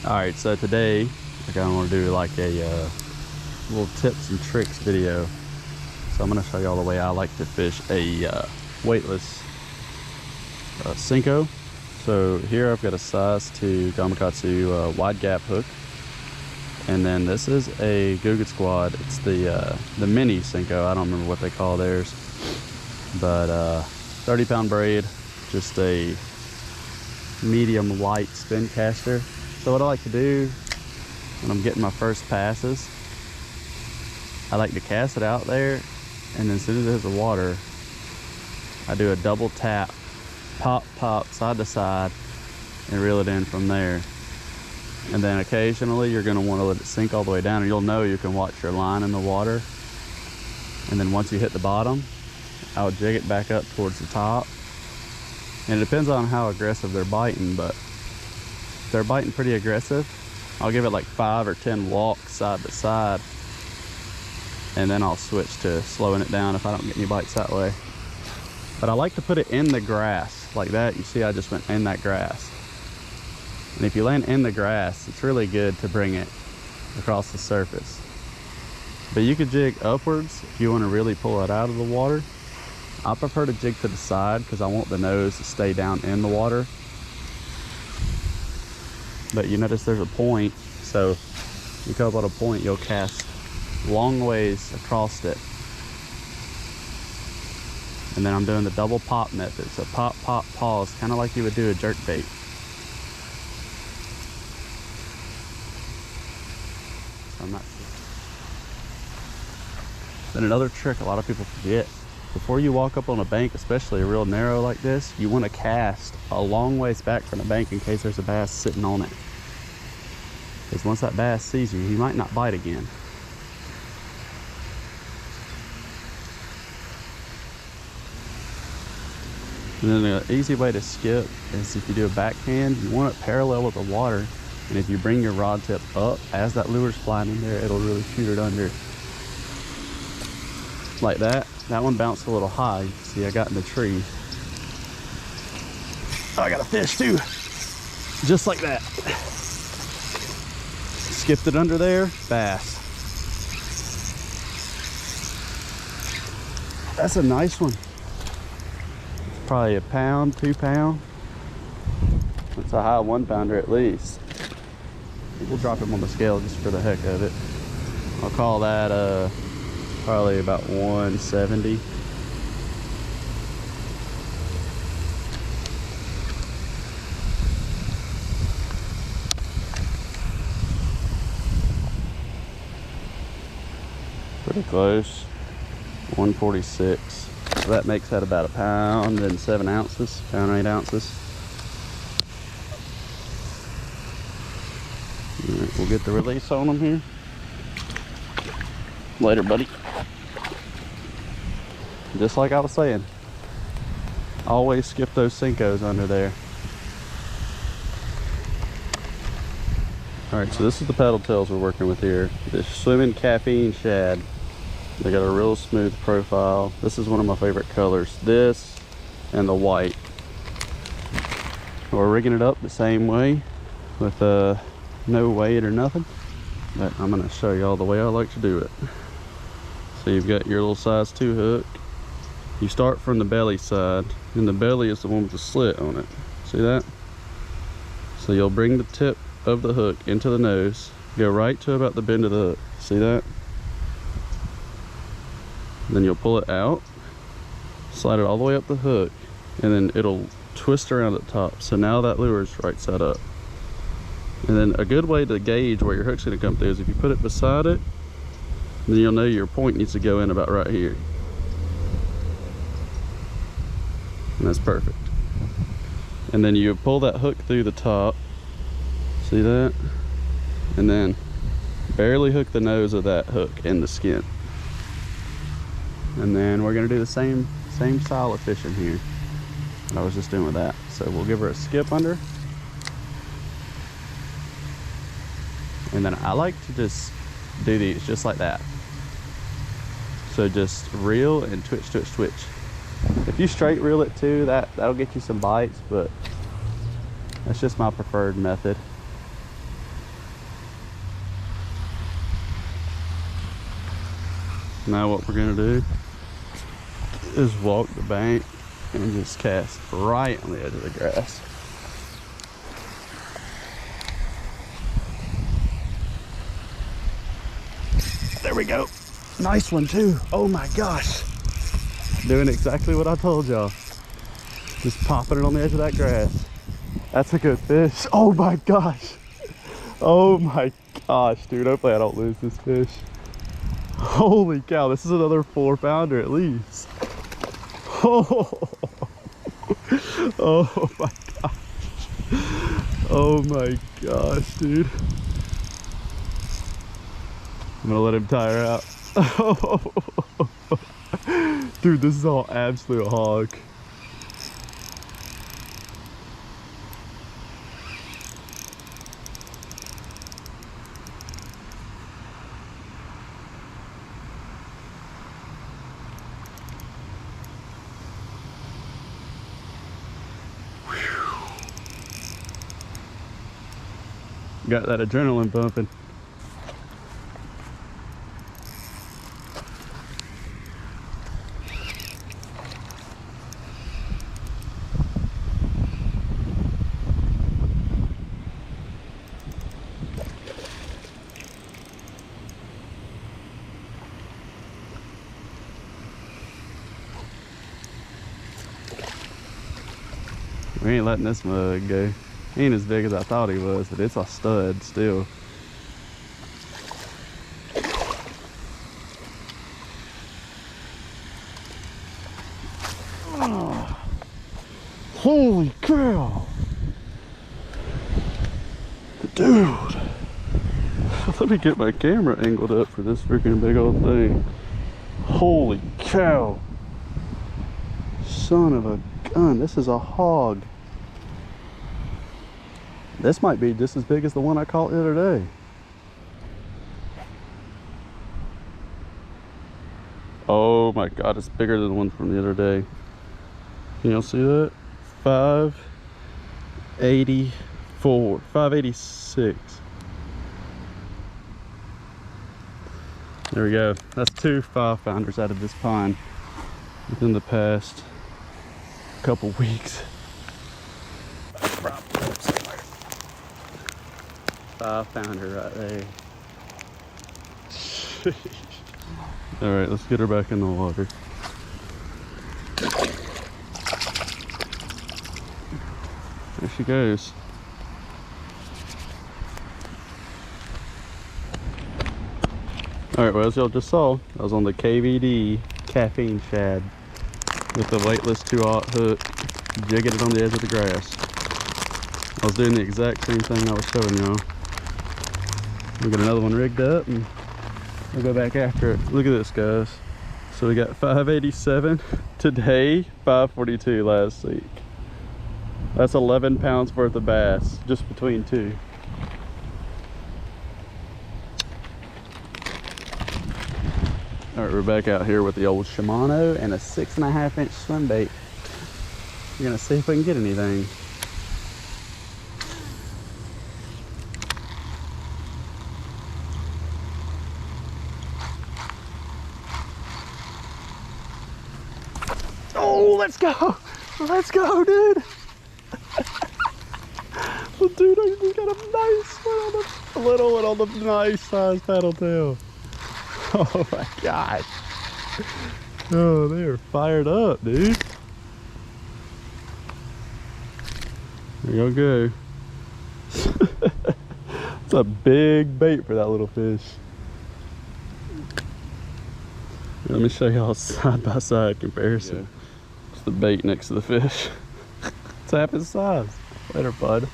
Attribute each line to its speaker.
Speaker 1: All right, so today I kind of want to do like a little tips and tricks video. So I'm going to show you all the way I like to fish a weightless Senko. So here I've got a size 2 Gamakatsu wide gap hook, and then this is a Googa Squad. It's the mini Senko. I don't remember what they call theirs, but 30-pound braid, just a medium light spin caster. So what I like to do when I'm getting my first passes, I like to cast it out there, and then as soon as it hits the water, I do a double tap, pop, pop, side to side, and reel it in from there. And then occasionally you're going to want to let it sink all the way down, and you'll know you can watch your line in the water. And then once you hit the bottom, I'll jig it back up towards the top. And it depends on how aggressive they're biting, but if they're biting pretty aggressive, I'll give it like 5 or 10 walks side to side, and then I'll switch to slowing it down if I don't get any bites that way. But I like to put it in the grass like that. You see I just went in that grass. And if you land in the grass, it's really good to bring it across the surface. But you could jig upwards if you want to really pull it out of the water. I prefer to jig to the side because I want the nose to stay down in the water. But you notice there's a point, so you come up on a point, you'll cast long ways across it. And then I'm doing the double pop method. So pop, pop, pause, kind of like you would do a jerk bait. So I'm not sure. Then another trick a lot of people forget, before you walk up on a bank, especially a real narrow like this, you want to cast a long ways back from the bank in case there's a bass sitting on it. Because once that bass sees you, he might not bite again. And then an easy way to skip is if you do a backhand, you want it parallel with the water. And if you bring your rod tip up as that lure's flying in there, it'll really shoot it under. Like that. That one bounced a little high. See, I got in the tree. Oh, I got a fish too. Just like that. Skipped it under there, bass. That's a nice one. Probably a pound, 2 pound. It's a high 1 pounder at least. We'll drop him on the scale just for the heck of it. I'll call that probably about 170. Pretty close. 146. So that makes that about 1 pound and 7 ounces, 1 pound and 8 ounces. All right, we'll get the release on them here. Later, buddy. Just like I was saying, always skip those Senkos under there. All right, so this is the paddle tails we're working with here. This swimming caffeine shad. They got a real smooth profile. This is one of my favorite colors. This and the white. We're rigging it up the same way with no weight or nothing. But I'm gonna show you all the way I like to do it. So you've got your little size 2 hook. You start from the belly side, and the belly is the one with the slit on it. See that? So you'll bring the tip of the hook into the nose, go right to about the bend of the hook. See that? Then you'll pull it out, slide it all the way up the hook, and then it'll twist around at the top. So now that lure is right side up. And then a good way to gauge where your hook's gonna come through is if you put it beside it, then you'll know your point needs to go in about right here. And that's perfect. And then you pull that hook through the top. See that? And then barely hook the nose of that hook in the skin. And then we're gonna do the same style of fishing here that I was just doing with that. So we'll give her a skip under. And then I like to just do these just like that. So just reel and twitch, twitch, twitch. If you straight reel it too, that'll get you some bites, but that's just my preferred method. Now what we're gonna do is walk the bank and just cast right on the edge of the grass. There we go. Nice one too. Oh my gosh. Doing exactly what I told y'all. Just popping it on the edge of that grass. That's a good fish. Oh my gosh. Oh my gosh, dude. Hopefully I don't lose this fish. Holy cow, this is another 4-pounder at least. Oh, oh my gosh. Oh my gosh, dude. I'm gonna let him tire out. Dude, this is all absolute hog. Got that adrenaline pumping. We ain't letting this mug go. He ain't as big as I thought he was, but it's a stud still. Oh, holy cow! Dude! Let me get my camera angled up for this freaking big old thing. Holy cow! Son of a gun, this is a hog. This might be just as big as the one I caught the other day. Oh my god, it's bigger than the one from the other day. Can y'all see that? 584, 586. There we go. That's 2 5-pounders out of this pond within the past couple weeks. 5-pounder right there. All right, let's get her back in the water. There she goes. All right, well, as y'all just saw, I was on the KVD caffeine shad with the Weightless 2/0 hook, jigging it on the edge of the grass. I was doing the exact same thing I was showing y'all. We got another one rigged up and we'll go back after it. Look at this, guys. So we got 587 today, 542 last week. That's 11 pounds worth of bass just between two. All right, we're back out here with the old Shimano and a 6.5-inch swim bait. We're gonna see if we can get anything. Oh, let's go! Let's go, dude! Well, dude, I just got a nice one on the little one on the nice size paddle tail. Oh my gosh. Oh, they are fired up, dude. There y'all go. It's a big bait for that little fish. Let me show y'all side by side comparison. Yeah. It's the bait next to the fish. It's half his size. Later, bud.